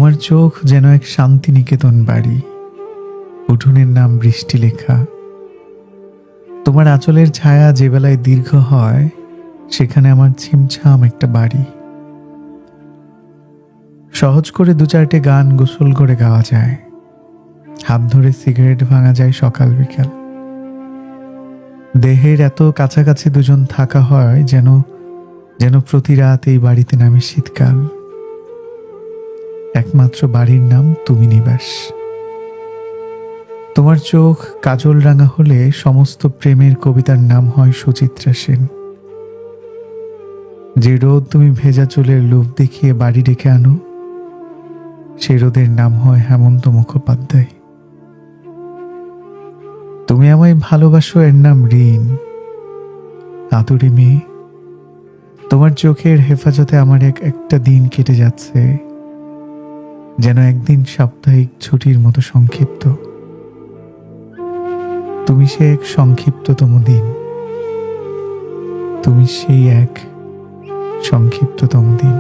তোমার চোখ যেন এক শান্তিনিকেতন বাড়ি, উঠোনের নাম বৃষ্টি লেখা। তোমার আঁচলের ছায়া যে বেলায় দীর্ঘ হয়, সেখানে আমার ছিমছাম একটা বাড়ি। সহজ করে দু চারটে গান গোসল করে গাওয়া যায়, হাত ধরে সিগারেট ভাঙা যায় সকাল বিকাল। দেহের এত কাছাকাছি দুজন থাকা হয় যেন যেন প্রতি রাত এই বাড়িতে নামে শীতকাল। একমাত্র বাড়ির নাম তুমি নিবাস। তোমার চোখ কাজল রাঙা হলে সমস্ত প্রেমের কবিতার নাম হয় সুচিত্রা সেন। যে রোদ তুমি ভেজা চুলের লোভ দেখিয়ে বাড়ি ডেকে আনো, সে রোদের নাম হয় হেমন্ত মুখোপাধ্যায়। তুমি আমায় ভালোবাসো, এর নাম ঋণ। আদুরে মেয়ে, তোমার চোখের হেফাজতে আমার একটা দিন কেটে যাচ্ছে, যেন একদিন সাপ্তাহিক ছুটির মতো সংক্ষিপ্ত। তুমি সে এক সংক্ষিপ্ততম দিন, তুমি সেই এক সংক্ষিপ্ততম দিন।